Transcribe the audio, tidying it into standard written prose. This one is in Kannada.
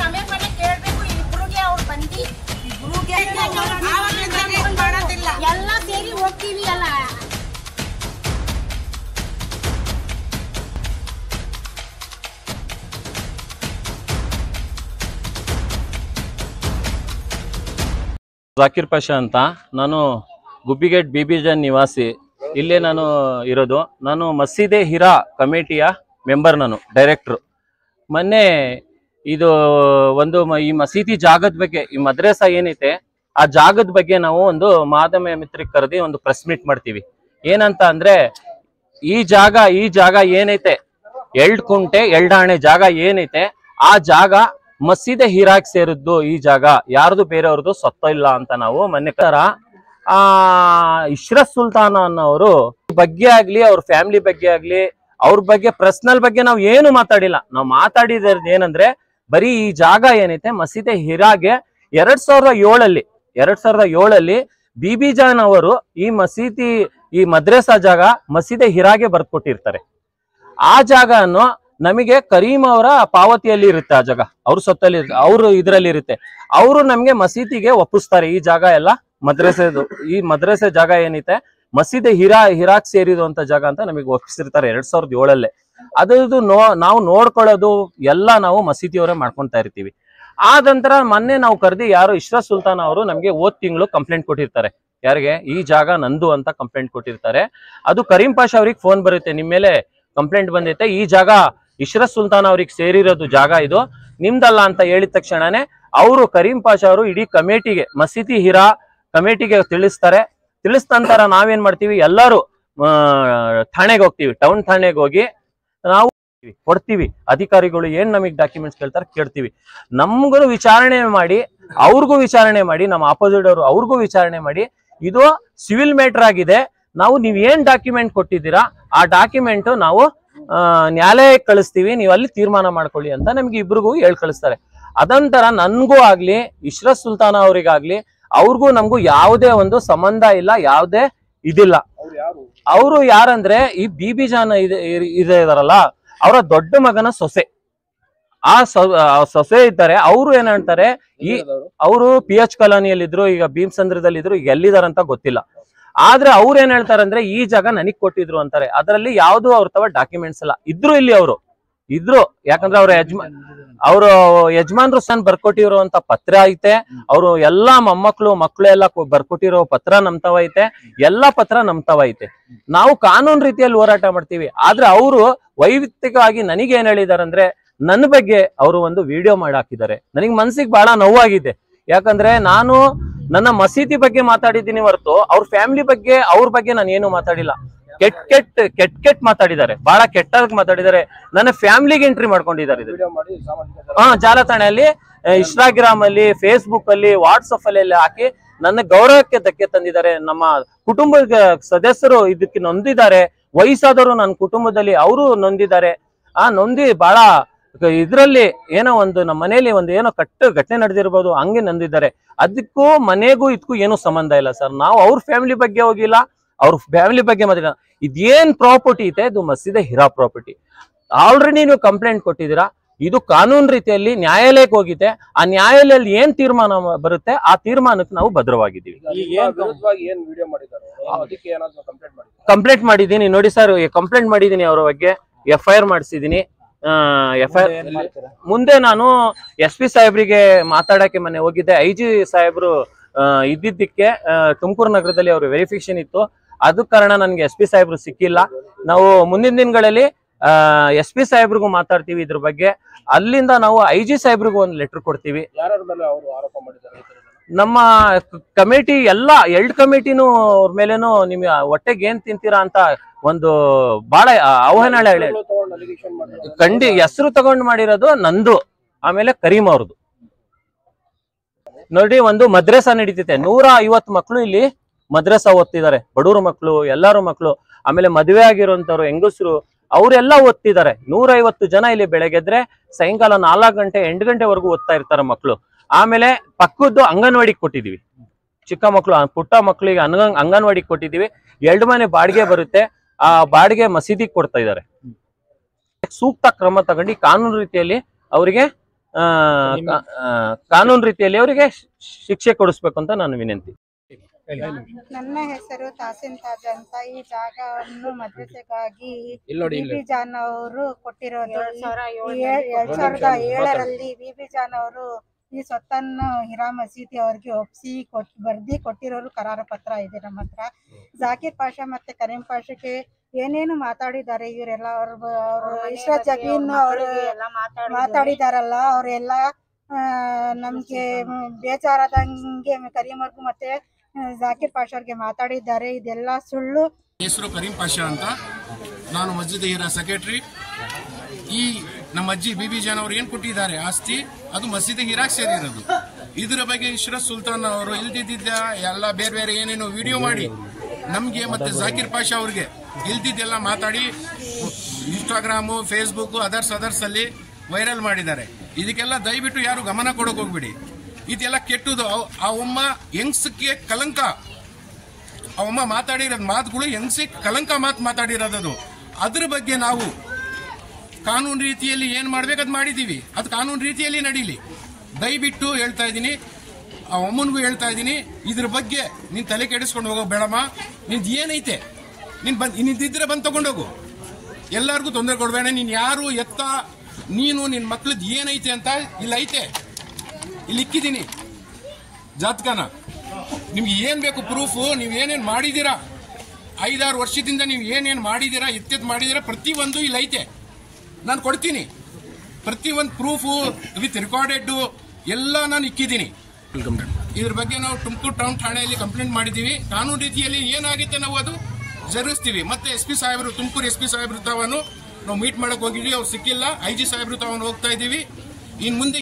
ಸಮಯ ಕೇಳಬೇಕು ಇಬ್ರಿಗೆ ಅವ್ರು ಬಂದು ಎಲ್ಲ ಸೇರಿ ಹೋಗ್ತೀವಿ ಅಲ್ಲ. ಜಾಕಿರ್ ಪಾಷಾ ಅಂತ, ನಾನು ಗುಬ್ಬಿಗೇಟ್ ಬಿಬಿಜನ್ ನಿವಾಸಿ. ಇಲ್ಲೇ ನಾನು ಇರೋದು. ನಾನು ಮಸೀದೆ ಹಿರಾ ಕಮಿಟಿಯ ಮೆಂಬರ್, ನಾನು ಡೈರೆಕ್ಟ್ರು. ಮೊನ್ನೆ ಇದು ಒಂದು ಈ ಮಸೀದಿ ಜಾಗದ ಬಗ್ಗೆ, ಈ ಮದ್ರಸಾ ಏನೈತೆ ಆ ಜಾಗದ ಬಗ್ಗೆ ನಾವು ಒಂದು ಮಾಧ್ಯಮ ಮಿತ್ರಕ್ಕೆ ಕರೆದಿ ಒಂದು ಪ್ರೆಸ್ ಮೀಟ್ ಮಾಡ್ತೀವಿ. ಏನಂತ ಅಂದ್ರೆ ಈ ಜಾಗ ಏನೈತೆ, 2 ಕುಂಟೆ 2 ಆಣೆ ಜಾಗ ಏನೈತೆ ಆ ಜಾಗ ಮಸೀದೆ ಹಿರಾಕ್ ಸೇರಿದ್ದು. ಈ ಜಾಗ ಯಾರ್ದು ಬೇರೆಯವ್ರದ್ದು ಸೊತ್ತ ಇಲ್ಲ ಅಂತ ನಾವು ಮೊನ್ನೆ ಇಶ್ರತ್ ಸುಲ್ತಾನ ಅನ್ನೋರು ಬಗ್ಗೆ ಆಗ್ಲಿ, ಅವ್ರ ಫ್ಯಾಮಿಲಿ ಬಗ್ಗೆ ಆಗ್ಲಿ, ಅವ್ರ ಬಗ್ಗೆ ಪರ್ಸನಲ್ ಬಗ್ಗೆ ನಾವು ಏನು ಮಾತಾಡಿಲ್ಲ. ನಾವು ಮಾತಾಡಿದ ಏನಂದ್ರೆ ಬರೀ ಈ ಜಾಗ ಏನೈತೆ ಮಸೀದೆ ಹಿರಾಗೆ 2007 ಬಿಬಿಜಾನ್ ಅವರು ಈ ಮದ್ರಸಾ ಜಾಗ ಮಸೀದೆ ಹಿರಾಗೆ ಬರ್ಕೊಟ್ಟಿರ್ತಾರೆ. ಆ ಜಾಗವನ್ನು ನಮಗೆ ಕರೀಂ ಅವರ ಪಾವತಿಯಲ್ಲಿ ಇರುತ್ತೆ. ಆ ಜಾಗ ಅವ್ರ ಸೊತ್ತಲ್ಲಿ, ಅವರು ಇದರಲ್ಲಿ ಇರುತ್ತೆ. ಅವರು ನಮ್ಗೆ ಮಸೀದಿಗೆ ಒಪ್ಪಿಸ್ತಾರೆ. ಈ ಜಾಗ ಎಲ್ಲ ಮದ್ರಸೆದು, ಈ ಮದ್ರಸೆ ಜಾಗ ಏನೈತೆ ಮಸೀದೆ ಹಿರಾಕ್ ಸೇರಿರುವಂತ ಜಾಗ ಅಂತ ನಮಗೆ ಒಪ್ಪಿಸಿರ್ತಾರೆ 2007. ಅದು ನಾವು ನೋಡ್ಕೊಳ್ಳೋದು ಎಲ್ಲ ನಾವು ಮಸೀದಿಯವರೇ ಮಾಡ್ಕೊಂತಾ ಇರ್ತೀವಿ. ಆ ನಂತರ ಮೊನ್ನೆ ನಾವು ಕರೆದಿ ಯಾರು ಇಶ್ರತ್ ಸುಲ್ತಾನ್ ಅವರು ನಮ್ಗೆ ಹೋದ್ ತಿಂಗಳು ಕಂಪ್ಲೇಂಟ್ ಕೊಟ್ಟಿರ್ತಾರೆ. ಯಾರಿಗೆ? ಈ ಜಾಗ ನಂದು ಅಂತ ಕಂಪ್ಲೇಂಟ್ ಕೊಟ್ಟಿರ್ತಾರೆ. ಅದು ಕರೀಂ ಪಾಷಾ ಅವ್ರಿಗೆ ಫೋನ್ ಬರುತ್ತೆ, ನಿಮ್ಮ ಮೇಲೆ ಕಂಪ್ಲೇಂಟ್ ಬಂದೈತೆ, ಈ ಜಾಗ ಇಶ್ರತ್ ಸುಲ್ತಾನ್ ಅವ್ರಿಗೆ ಸೇರಿರೋದು ಜಾಗ, ಇದು ನಿಮ್ದಲ್ಲ ಅಂತ ಹೇಳಿದ ತಕ್ಷಣನೇ ಅವರು ಕರೀಂ ಪಾಷಾ ಅವರು ಇಡೀ ಕಮಿಟಿಗೆ, ಮಸೀದಿ ಹಿರಾ ಕಮಿಟಿಗೆ ತಿಳಿಸ್ತಾರೆ. ತಿಳಿಸಿದ ನಂತರ ನಾವೇನ್ ಮಾಡ್ತೀವಿ, ಎಲ್ಲರೂ ಠಾಣೆಗೆ ಹೋಗ್ತೀವಿ. ಟೌನ್ ಠಾಣೆಗೆ ಹೋಗಿ ನಾವು ಕೊಡ್ತೀವಿ. ಅಧಿಕಾರಿಗಳು ಏನ್ ನಮಗೆ ಡಾಕ್ಯುಮೆಂಟ್ಸ್ ಕೇಳ್ತಾರೆ ಕೇಳ್ತೀವಿ. ನಮ್ಗೂ ವಿಚಾರಣೆ ಮಾಡಿ, ಅವ್ರಿಗೂ ವಿಚಾರಣೆ ಮಾಡಿ, ನಮ್ಮ ಆಪೋಸಿಟ್ ಅವರು ಅವ್ರಿಗೂ ವಿಚಾರಣೆ ಮಾಡಿ, ಇದು ಸಿವಿಲ್ ಮ್ಯಾಟರ್ ಆಗಿದೆ, ನಾವು ನೀವ್ ಏನ್ ಡಾಕ್ಯುಮೆಂಟ್ ಕೊಟ್ಟಿದ್ದೀರಾ ಆ ಡಾಕ್ಯುಮೆಂಟ್ ನಾವು ನ್ಯಾಯಾಲಯಕ್ಕೆ ಕಳಿಸ್ತೀವಿ, ನೀವು ಅಲ್ಲಿ ತೀರ್ಮಾನ ಮಾಡ್ಕೊಳ್ಳಿ ಅಂತ ನಮ್ಗೆ ಇಬ್ರಿಗೂ ಕಳಿಸ್ತಾರೆ. ಅದಂತರ ನನ್ಗೂ ಆಗ್ಲಿ ಇಶ್ರತ್ ಸುಲ್ತಾನ ಅವ್ರಿಗಾಗ್ಲಿ ಅವ್ರಿಗೂ ನಮ್ಗೂ ಯಾವುದೇ ಒಂದು ಸಂಬಂಧ ಇಲ್ಲ, ಯಾವುದೇ ಇದಿಲ್ಲ. ಅವರು ಯಾರಂದ್ರೆ ಈ ಬಿಬಿಜಾನ್ ಇದಾರಲ್ಲ ಅವರ ದೊಡ್ಡ ಮಗನ ಸೊಸೆ. ಆ ಸೊಸೆ ಇದ್ದಾರೆ. ಅವರು ಏನ್ ಹೇಳ್ತಾರೆ, ಅವರು PH ಕಾಲೋನಿಯಲ್ಲಿ ಇದ್ರು, ಈಗ ಭೀಮಸಂದ್ರದಲ್ಲಿ ಇದ್ರು, ಈಗ ಎಲ್ಲಿದಾರಂತ ಗೊತ್ತಿಲ್ಲ. ಆದ್ರೆ ಅವ್ರು ಏನ್ ಹೇಳ್ತಾರೆ ಅಂದ್ರೆ ಈ ಜಾಗ ನನಗ್ ಕೊಟ್ಟಿದ್ರು ಅಂತಾರೆ. ಅದರಲ್ಲಿ ಯಾವ್ದು ಅವ್ರ ತವ ಡಾಕ್ಯುಮೆಂಟ್ಸ್ ಎಲ್ಲ ಇದ್ರು. ಇಲ್ಲಿ ಅವರು ಇದ್ರು, ಯಾಕಂದ್ರೆ ಅವ್ರ ಯಜಮಾನ್ರು ಸನ್ ಬರ್ಕೊಟ್ಟಿರುವಂತ ಪತ್ರ ಐತೆ. ಅವರು ಎಲ್ಲಾ ಮಕ್ಕಳು ಎಲ್ಲ ಬರ್ಕೊಟ್ಟಿರೋ ಪತ್ರ ನಮ್ತವ ಐತೆ, ಎಲ್ಲಾ ಪತ್ರ ನಮ್ತವ ಐತೆ. ನಾವು ಕಾನೂನು ರೀತಿಯಲ್ಲಿ ಹೋರಾಟ ಮಾಡ್ತೀವಿ. ಆದ್ರೆ ಅವರು ವೈಯಕ್ತಿಕವಾಗಿ ನನಗೆ ಏನ್ ಹೇಳಿದಾರೆ ಅಂದ್ರೆ, ನನ್ನ ಬಗ್ಗೆ ಅವರು ಒಂದು ವಿಡಿಯೋ ಮಾಡಿ ಹಾಕಿದ್ದಾರೆ. ನನಗೆ ಮನ್ಸಿಗೆ ಬಹಳ ನೋವಾಗಿದೆ. ಯಾಕಂದ್ರೆ ನಾನು ನನ್ನ ಮಸೀದಿ ಬಗ್ಗೆ ಮಾತಾಡಿದ್ದೀನಿ ಹೊರತು ಅವ್ರ ಫ್ಯಾಮಿಲಿ ಬಗ್ಗೆ, ಅವ್ರ ಬಗ್ಗೆ ನಾನು ಏನು ಮಾತಾಡಿಲ್ಲ. ಕೆಟ್ಟ ಮಾತಾಡಿದ್ದಾರೆ, ಬಹಳ ಕೆಟ್ಟಾಗಿ ಮಾತಾಡಿದ್ದಾರೆ. ನನ್ನ ಫ್ಯಾಮಿಲಿಗೆ ಎಂಟ್ರಿ ಮಾಡ್ಕೊಂಡಿದ್ದಾರೆ ಜಾಲತಾಣೆಯಲ್ಲಿ, ಇನ್ಸ್ಟಾಗ್ರಾಮ್ ಅಲ್ಲಿ, ಫೇಸ್ಬುಕ್ ಅಲ್ಲಿ, ವಾಟ್ಸಪ್ ಅಲ್ಲಿ ಹಾಕಿ ನನ್ನ ಗೌರವಕ್ಕೆ ಧಕ್ಕೆ ತಂದಿದ್ದಾರೆ. ನಮ್ಮ ಕುಟುಂಬದ ಸದಸ್ಯರು ಇದಕ್ಕೆ ನೊಂದಿದ್ದಾರೆ. ವಯಸ್ಸಾದವರು ನನ್ನ ಕುಟುಂಬದಲ್ಲಿ ಅವರು ನೊಂದಿದ್ದಾರೆ. ನೊಂದಿ ಬಹಳ ಇದ್ರಲ್ಲಿ ಏನೋ ಒಂದು ನಮ್ಮ ಮನೆಯಲ್ಲಿ ಒಂದು ಏನೋ ಘಟನೆ ನಡೆದಿರ್ಬೋದು, ಹಂಗೆ ನೊಂದಿದ್ದಾರೆ. ಅದಕ್ಕೂ ಮನೆಗೂ ಇದಕ್ಕೂ ಏನೂ ಸಂಬಂಧ ಇಲ್ಲ ಸರ್. ನಾವು ಅವ್ರ ಫ್ಯಾಮಿಲಿ ಬಗ್ಗೆ ಹೋಗಿಲ್ಲ, ಅವ್ರ ಫ್ಯಾಮಿಲಿ ಬಗ್ಗೆ ಮಾತಾಡಿಲ್ಲ. ಇದೇನ್ ಪ್ರಾಪರ್ಟಿ ಇದೆ, ಇದು ಮಸೀದೆ ಹಿರಾ ಪ್ರಾಪರ್ಟಿ. ಆಲ್ರೆಡಿ ನೀವು ಕಂಪ್ಲೇಂಟ್ ಕೊಟ್ಟಿದ್ದೀರಾ. ಇದು ಕಾನೂನು ರೀತಿಯಲ್ಲಿ ನ್ಯಾಯಾಲಯಕ್ಕೆ ಹೋಗಿದೆ. ಆ ನ್ಯಾಯಾಲಯದಲ್ಲಿ ಏನ್ ತೀರ್ಮಾನ ಬರುತ್ತೆ ಆ ತೀರ್ಮಾನಕ್ಕೆ ನಾವು ಭದ್ರವಾಗಿದ್ದೀವಿ. ಕಂಪ್ಲೇಂಟ್ ಮಾಡಿದ್ದೀನಿ ನೋಡಿ ಸರ್, ಕಂಪ್ಲೇಂಟ್ ಮಾಡಿದ್ದೀನಿ. ಅವ್ರ ಬಗ್ಗೆ FIR ಮಾಡಿಸಿದ್ದೀನಿ. FIR ಮುಂದೆ ನಾನು SP ಸಾಹೇಬ್ರಿಗೆ ಮಾತಾಡಕ್ಕೆ ಮೊನ್ನೆ ಹೋಗಿದ್ದೆ. IG ಸಾಹೇಬ್ರು ಇದ್ದಿದ್ದಕ್ಕೆ ತುಮಕೂರು ನಗರದಲ್ಲಿ ಅವ್ರ ವೆರಿಫಿಕೇಶನ್ ಇತ್ತು. ಅದ ಕಾರಣ ನನ್ಗೆ SP ಸಾಹೇಬ್ರು ಸಿಕ್ಕಿಲ್ಲ. ನಾವು ಮುಂದಿನ ದಿನಗಳಲ್ಲಿ SP ಸಾಹೇಬ್ರಿಗೂ ಮಾತಾಡ್ತೀವಿ ಇದ್ರ ಬಗ್ಗೆ. ಅಲ್ಲಿಂದ ನಾವು IG ಸಾಹೇಬ್ರಿಗೂ ಒಂದು ಲೆಟರ್ ಕೊಡ್ತೀವಿ. ನಮ್ಮ ಕಮಿಟಿ ಎಲ್ಲ 2 ಕಮಿಟಿನೂ ಅವ್ರ ಮೇಲೇನು ನಿಮ್ಗೆ ಹೊಟ್ಟೆಗೆ ಏನ್ ತಿಂತೀರಾ ಅಂತ ಒಂದು ಬಹಳ ಆಹ್ವಾನ ಹೆಸರು ತಗೊಂಡು ಮಾಡಿರೋದು ನಂದು, ಆಮೇಲೆ ಕರೀಂ ಅವ್ರದ್ದು. ನೋಡಿ, ಒಂದು ಮದ್ರಸಾ ನಡೀತಿದೆ. 150 ಮಕ್ಕಳು ಇಲ್ಲಿ ಮದ್ರಸಾ ಓದ್ತಿದ್ದಾರೆ. ಬಡವರು ಮಕ್ಕಳು, ಎಲ್ಲಾರು ಮಕ್ಕಳು, ಆಮೇಲೆ ಮದುವೆ ಆಗಿರುವಂತವ್ರು, ಹೆಂಗಸರು, ಅವರೆಲ್ಲ ಓದ್ತಿದ್ದಾರೆ. 150 ಜನ ಇಲ್ಲಿ ಬೆಳಗ್ಗೆದ್ರೆ ಸಾಯಂಕಾಲ 4 ಗಂಟೆ 8 ಗಂಟೆವರೆಗೂ ಓದ್ತಾ ಇರ್ತಾರೆ ಮಕ್ಕಳು. ಆಮೇಲೆ ಪಕ್ಕದ್ದು ಅಂಗನವಾಡಿಗೆ ಕೊಟ್ಟಿದೀವಿ, ಚಿಕ್ಕ ಮಕ್ಕಳು ಪುಟ್ಟ ಮಕ್ಕಳಿಗೆ ಅಂಗನವಾಡಿಗೆ ಕೊಟ್ಟಿದೀವಿ. 2 ಮನೆ ಬಾಡಿಗೆ ಬರುತ್ತೆ, ಆ ಬಾಡಿಗೆ ಮಸೀದಿಗೆ ಕೊಡ್ತಾ ಇದ್ದಾರೆ. ಸೂಕ್ತ ಕ್ರಮ ತಗೊಂಡು ಕಾನೂನು ರೀತಿಯಲ್ಲಿ ಅವರಿಗೆ ಶಿಕ್ಷೆ ಕೊಡಿಸ್ಬೇಕು ಅಂತ ನಾನು ವಿನಂತಿ. ನನ್ನ ಹೆಸರು ತಾಸಿನ್ ತಾಜ್ ಅಂತ. ಈ ಜಾಗವನ್ನು ಮದ್ರಸೆಗಾಗಿ ಬಿಬಿ ಜಾನ್ ಅವರು ಕೊಟ್ಟಿರೋದು. 2007ರಲ್ಲಿ ಬಿಬಿ ಜಾನ್ ಅವರು ಈ ಸ್ವತ್ತನ್ನು ಹಿರಾ ಮಸೀದಿ ಅವ್ರಿಗೆ ಒಪ್ಪಿಸಿ ಬರ್ದಿ ಕೊಟ್ಟಿರೋರು ಕರಾರ ಪತ್ರ ಇದೆ ನಮ್ಮ ಹತ್ರ. ಜಾಕೀರ್ ಪಾಷಾ ಮತ್ತೆ ಕರೀಂ ಪಾಷಕ್ಕೆ ಏನೇನು ಮಾತಾಡಿದ್ದಾರೆ ಇವರೆಲ್ಲ, ಅವರು ಇಶ್ರತ್ ಜಬೀನ್ ಅವರು ಮಾತಾಡಿದಾರಲ್ಲ, ಅವರೆಲ್ಲ ನಮ್ಗೆ ಬೇಜಾರಾದಂಗೆ ಕರೀಮರ್ಗೂ ಮತ್ತೆ ಜಾಕೀರ್ ಪಾಷಾ ಅವ್ರಿಗೆ ಮಾತಾಡಿದ್ದಾರೆ. ಇದೆಲ್ಲ ಸುಳ್ಳು. ಹೆಸರು ಕರೀಂ ಪಾಷಾ ಅಂತ, ನಾನು ಮಸ್ಜಿದ್ ಹಿರಾ ಸೆಕ್ರೆಟರಿ. ಈ ನಮ್ಮ ಅಜ್ಜಿ ಬಿಬಿ ಜಾನ್ ಅವರು ಏನ್ ಕೊಟ್ಟಿದ್ದಾರೆ ಆಸ್ತಿ, ಅದು ಮಸೀದಿ ಹಿರಾಕ್ ಸೇರಿರೋದು. ಇದರ ಬಗ್ಗೆ ಇಶ್ರತ್ ಸುಲ್ತಾನ್ ಅವರು ಇಲ್ದಿದ್ದ ಎಲ್ಲ ಬೇರೆ ಬೇರೆ ಏನೇನೋ ವಿಡಿಯೋ ಮಾಡಿ ನಮ್ಗೆ ಮತ್ತೆ ಜಾಕೀರ್ ಪಾಷಾ ಅವ್ರಿಗೆ ಇಲ್ದಿದ್ದೆಲ್ಲ ಮಾತಾಡಿ ಇನ್ಸ್ಟಾಗ್ರಾಮು, ಫೇಸ್ಬುಕ್, ಅದರ್ಸ್ ಅಲ್ಲಿ ವೈರಲ್ ಮಾಡಿದ್ದಾರೆ. ಇದಕ್ಕೆಲ್ಲ ದಯವಿಟ್ಟು ಯಾರು ಗಮನ ಕೊಡೋಕೆ ಹೋಗ್ಬಿಡಿ. ಇದೆಲ್ಲ ಕೆಟ್ಟದು. ಆ ಒಮ್ಮ ಯಂಗ್ಸ್ಗೆ ಕಲಂಕ, ಆ ಒಮ್ಮ ಮಾತಾಡಿರೋದು ಮಾತುಗಳು ಯಂಗ್ಸಿಗೆ ಕಲಂಕ ಮಾತಾಡಿರೋದು. ಅದ್ರ ಬಗ್ಗೆ ನಾವು ಕಾನೂನು ರೀತಿಯಲ್ಲಿ ಏನ್ ಮಾಡ್ಬೇಕು ಅದು ಮಾಡಿದೀವಿ. ಅದು ಕಾನೂನು ರೀತಿಯಲ್ಲಿ ನಡೀಲಿ. ದಯವಿಟ್ಟು ಹೇಳ್ತಾ ಇದ್ದೀನಿ, ಆ ಅಮ್ಮನಿಗೂ ಹೇಳ್ತಾ ಇದ್ದೀನಿ, ಇದ್ರ ಬಗ್ಗೆ ನೀನ್ ತಲೆ ಕೆಡಿಸ್ಕೊಂಡು ಹೋಗೋ ಬೇಡಮ್ಮ. ನಿಂದು ಏನೈತೆ ನಿಂದಿದ್ರೆ ಬಂದು ತಗೊಂಡೋಗು, ಎಲ್ಲರಿಗೂ ತೊಂದರೆ ಕೊಡಬೇಡ. ನೀನ್ ಯಾರು ಎತ್ತ ನೀನು ನಿನ್ ಮಕ್ಳದ್ ಏನೈತೆ ಅಂತ ಇಲ್ಲಿ ಐತೆ, ಇಲ್ಲಿ ಇಕ್ಕಿದ್ದೀನಿ ಜಾತಕನ. ನಿಮ್ಗೆ ಏನ್ ಬೇಕು ಪ್ರೂಫ್, ನೀವ್ ಏನೇನ್ ಮಾಡಿದೀರಾ 5-6 ವರ್ಷದಿಂದ ನೀವು ಏನೇನ್ ಮಾಡಿದೀರಾ, ಎತ್ತೆತ್ ಮಾಡಿದೀರಾ, ಪ್ರತಿಯೊಂದು ಇಲ್ಲಿ ಐತೆ. ನಾನು ಕೊಡ್ತೀನಿ ಪ್ರತಿಯೊಂದು ಪ್ರೂಫು ವಿತ್ ರೆಕಾರ್ಡೆಡ್ ಎಲ್ಲ ನಾನು ಇಕ್ಕಿದ್ದೀನಿ. ಇದ್ರ ಬಗ್ಗೆ ನಾವು ತುಮಕೂರು ಟೌನ್ ಠಾಣೆಯಲ್ಲಿ ಕಂಪ್ಲೇಂಟ್ ಮಾಡಿದೀವಿ. ಕಾನೂನು ರೀತಿಯಲ್ಲಿ ಏನಾಗುತ್ತೆ ನಾವು ಅದು ಜರುಗಿಸ್ತೀವಿ. ಮತ್ತೆ SP ಸಾಹೇಬರು, ತುಮಕೂರು SP ಸಾಹೇಬರು ತಾವನ್ನು ನಾವು ಮೀಟ್ ಮಾಡಕ್ ಹೋಗಿದ್ವಿ, ಅವ್ರು ಸಿಕ್ಕಿಲ್ಲ. IG ಸಾಹೇಬರು ತಾವನ್ನು ಹೋಗ್ತಾ ಇದೀವಿ. ಇನ್ ಮುಂದೆ